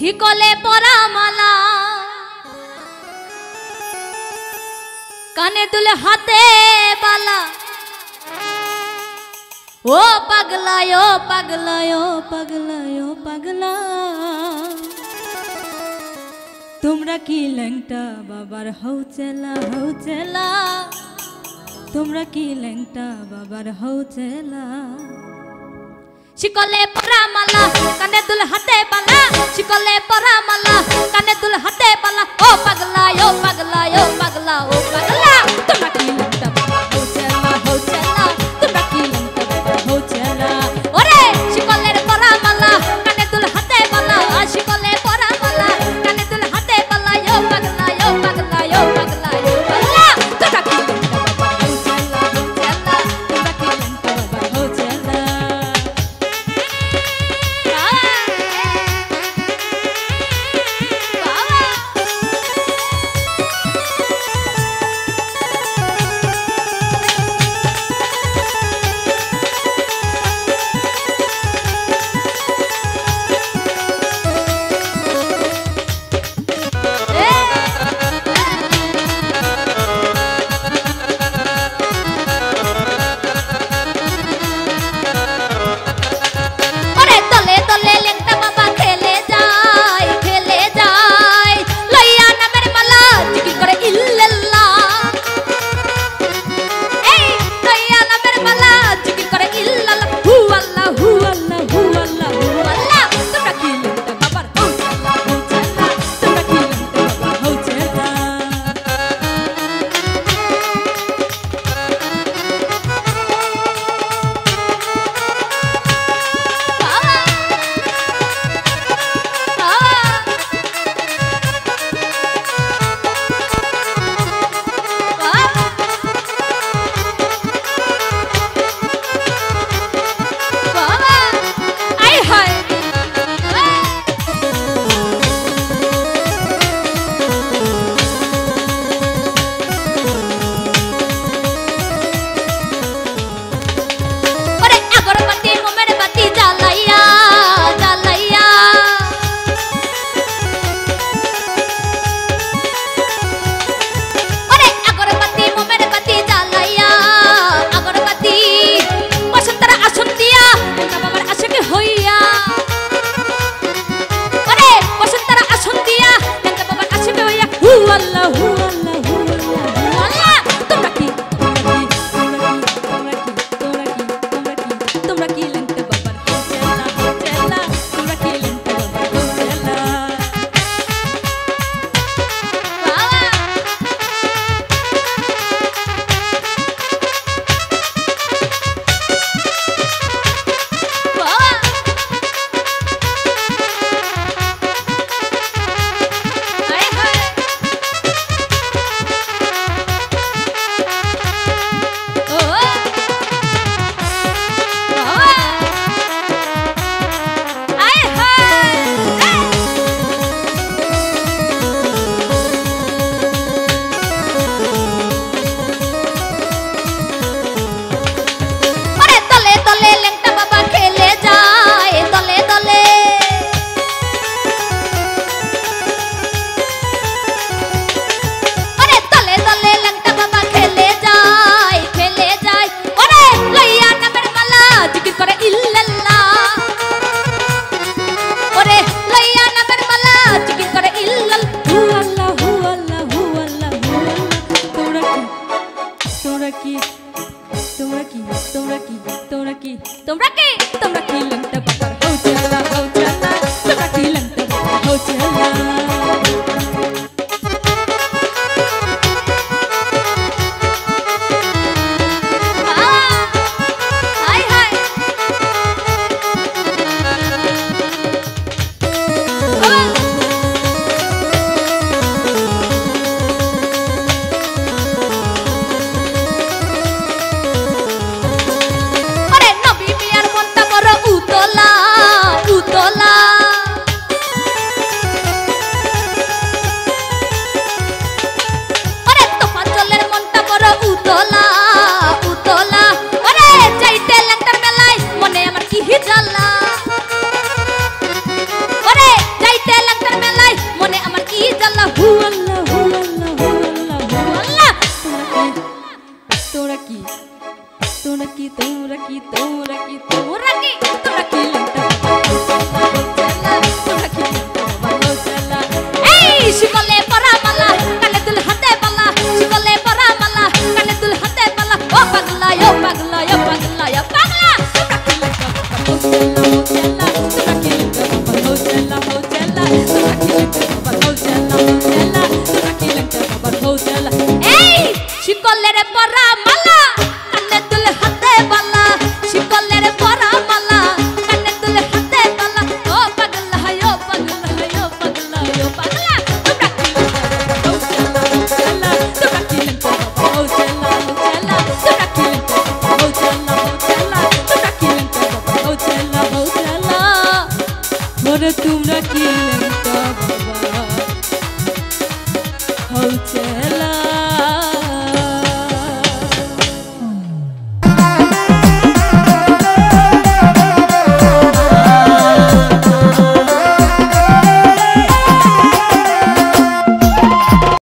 শিকলে পরা মালা কানে দুলে হাতে বালা ও পাগলা ও পাগলা ও পাগলা ও পাগলা তোমরা কি ল্যাংটা বাবার হও চেলা তোমরা কি ল্যাংটা বাবার হও চেলা শিকলে পরা মালা কানে দুল হাতে বালা শিকলে পরা মালা কানে দুল হাতে বালা ও পাগলা ও পাগলা ও পাগলা ও পাগলা তোমরা কি ল্যাংটা বাবার হও চেলা তোমরা কি ল্যাংটা বাবার হও চেলা ওরে শিকলের পরা মালা কানে দুল হাতে বালা শিকলে পরা মালা কানে দুল হাতে বালা ও পাগলা ও পাগলা ও পাগলা ও পাগলা তোমরা কি ল্যাংটা বাবার হও চেলা তোমরা কি ল্যাংটা বাবার হও চেলা তোমরা কি তোমরা কি তোমরা কি তোমরা কি তোমরা কি লেংটা তোমরা কি ভালো চালা এই শিকলে পরা মালা কানে দুল হাতে বালা শিকলে পরা মালা কানে দুল হাতে বালা ও পাগলা ও পাগলা ও পাগলা ও পাগলা তোমরা কি লেংটা ভালো চালা তোমরা কি লেংটা ভালো চালা তোমরা কি লেংটা ভালো চালা এই শিকলের পরা মালা কানে দুল হাতে বালা শিকলের পরা মালা কানে দুল হাতে বালা ও পাগলা ও পাগলা ও পাগলা ও পাগলা তোমরা কি লেংটা ভালো চালা তোমরা কি লেংটা ভালো চালা তোমরা কি লেংটা ভালো চালা ওরে তোমরা কি লেংটা ভালো চালা